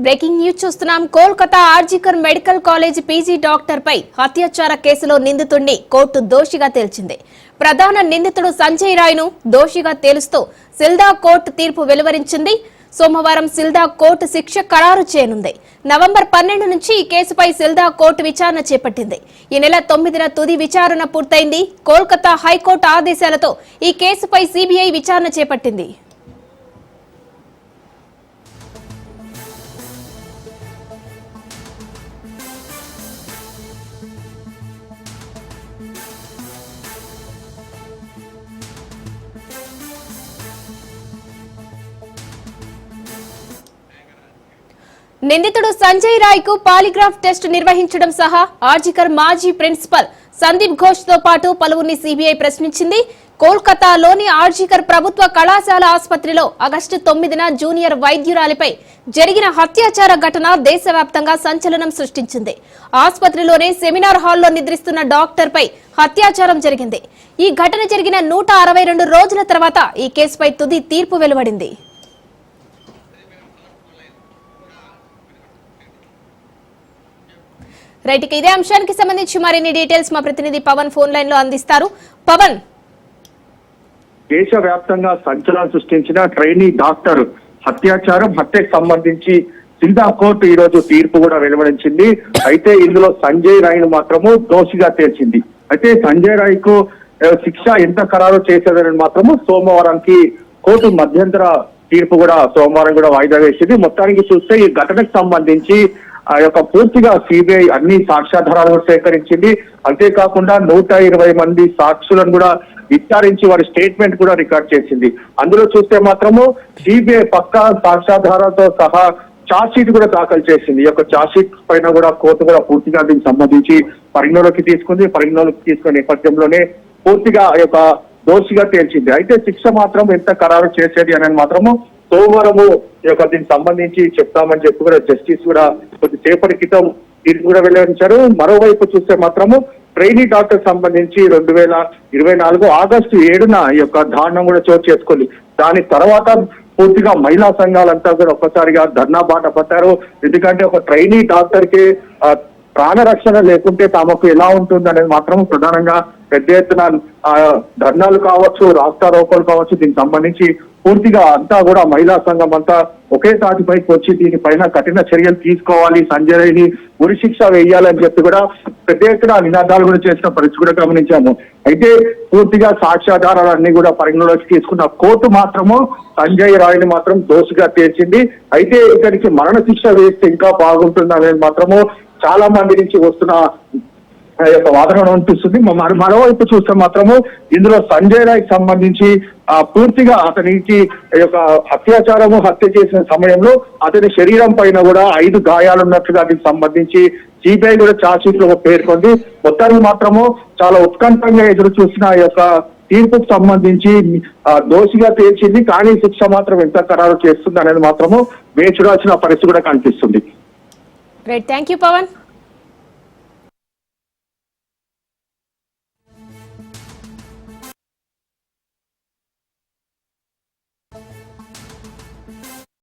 Breaking news చూస్తున్నాం. Kolkata RG Kar medical college PG doctor పై అత్యాచార కేసులో నిందితుడిని కోర్టు దోషిగా తేల్చింది. ప్రధాన నిందితుడు సంజయ్ రాయ్ ను దోషిగా తేలుస్తూ సిల్దా కోర్టు తీర్పు వెలువరించింది. సోమవారం సిల్దా కోర్టు శిక్ష ఖరారు చేయనుంది. నవంబర్ 12 నుంచి ఈ కేసుపై సిల్దా కోర్టు విచారణ చేపట్టింది. ఈ నెల 9న తుది విచారణ పూర్తయింది. కోల్కతా హైకోర్టు ఆదేశాలతో ఈ కేసుపై సిబిఐ విచారణ చేపట్టింది. నిందితుడు సంజయ్ రాయ్ కు పాలిగ్రాఫ్ టెస్ట్ నిర్వహించడం సహా ఆర్జికర్ మాజీ ప్రిన్సిపల్ సందీప్ ఘోష్ తో పాటు పలువురిని సిబిఐ ప్రశ్నించింది. కోల్కతాలోని ఆర్జికర్ ప్రభుత్వ కళాశాల ఆసుపత్రిలో ఆగస్టు 9న జూనియర్ వైద్యురాలిపై జరిగిన అత్యాచార ఘటన దేశవ్యాప్తంగా సంచలనం సృష్టించింది. ఆసుపత్రిలోనే సెమినార్ హాల్లో నిద్రిస్తున్న డాక్టర్ పై అత్యాచారం జరిగింది. ఈ ఘటన జరిగిన 162 రోజుల తర్వాత ఈ కేసుపై తుది తీర్పు వెలువడింది. రైట్, ఇదే అంశానికి సంబంధించి మరిన్ని డీటెయిల్స్ మా ప్రతినిధి పవన్ ఫోన్ లైన్ లో అందిస్తారు. పవన్, దేశవ్యాప్తంగా సంచలనం సృష్టించిన ట్రైనీ డాక్టర్ హత్యకు సంబంధించి సిల్దా కోర్టు ఈ రోజు తీర్పు కూడా వెలువరించింది. అయితే ఇందులో సంజయ్ రాయ్ ను మాత్రము దోషిగా తేల్చింది. అయితే సంజయ్ రాయ్ కు శిక్ష ఎంత ఖరారు చేసేదని మాత్రము సోమవారానికి కోర్టు మధ్యంతర తీర్పు కూడా సోమవారం కూడా వాయిదా వేసింది. మొత్తానికి చూస్తే ఈ ఘటనకు సంబంధించి ఆ యొక్క పూర్తిగా సిబిఐ అన్ని సాక్ష్యాధారాలు సేకరించింది. అంతేకాకుండా 120 మంది సాక్షులను కూడా విచారించి వారి స్టేట్మెంట్ కూడా రికార్డ్ చేసింది. అందులో చూస్తే మాత్రము సిబిఐ పక్కా సాక్ష్యాధారాలతో సహా ఛార్జ్ షీట్ కూడా దాఖలు చేసింది. ఈ యొక్క ఛార్జ్ షీట్ పైన కూడా కోర్టు కూడా పూర్తిగా దీనికి సంబంధించి పరిగణలోకి తీసుకునే నేపథ్యంలోనే పూర్తిగా ఆ యొక్క దోషిగా తేల్చింది. అయితే శిక్ష మాత్రం ఎంత ఖరారు చేసేది అనేది మాత్రము సోమవారము ఈ యొక్క దీనికి సంబంధించి చెప్తామని చెప్పి కూడా జస్టిస్ కూడా కొద్దిసేపటి క్రితం తీర్పు కూడా వెల్లడించారు. మరోవైపు చూస్తే మాత్రము ట్రైనీ డాక్టర్ సంబంధించి 2024 ఆగస్టు 7న ఈ యొక్క దారుణం కూడా చోటు చేసుకుంది. దాని తర్వాత పూర్తిగా మహిళా సంఘాలంతా కూడా ఒక్కసారిగా ధర్నా బాట పట్టారు. ఎందుకంటే ఒక ట్రైనీ డాక్టర్ కి ప్రాణరక్షణ లేకుంటే తమకు ఎలా ఉంటుంది అనేది మాత్రం ప్రధానంగా పెద్ద ఎత్తున ధర్నాలు కావచ్చు, రాస్తారోకోలు కావచ్చు, దీనికి సంబంధించి పూర్తిగా అంతా కూడా మహిళా సంఘం అంతా ఒకే తాటిపైకి వచ్చి దీనిపైన కఠిన చర్యలు తీసుకోవాలి, సంజయ్ ని ఉరిశిక్ష వేయాలని చెప్పి కూడా పెద్ద ఎత్తున నినాదాలు కూడా చేసిన పరిస్థితి కూడా గమనించాము. అయితే పూర్తిగా సాక్ష్యాధారాలన్నీ కూడా పరిగణలోకి తీసుకున్న కోర్టు మాత్రము సంజయ్ రాయ్ ని మాత్రం దోషిగా తేల్చింది. అయితే ఇతనికి మరణ శిక్ష వేస్తే ఇంకా బాగుంటుంది అనేది మాత్రము చాలా మంది నుంచి వస్తున్న యొక్క వాదన అనిపిస్తుంది. మరోవైపు చూస్తే మాత్రము ఇందులో సంజయ్ రాయ్ సంబంధించి పూర్తిగా అతనికి యొక్క హత్య చేసిన సమయంలో అతని శరీరం పైన కూడా 5 గాయాలు ఉన్నట్లుగా దీనికి సంబంధించి సిబిఐ కూడా ఛార్జ్ షీట్ లో పేర్కొంది. మొత్తానికి మాత్రము చాలా ఉత్కంఠంగా ఎదురు చూసిన ఈ యొక్క తీర్పుకు సంబంధించి దోషిగా తేల్చింది. కానీ శిక్ష మాత్రం ఎంత ఖరారు చేస్తుంది అనేది మాత్రము వేచి చూడాల్సిన పరిస్థితి కూడా కనిపిస్తుంది. Right, thank you Pawan.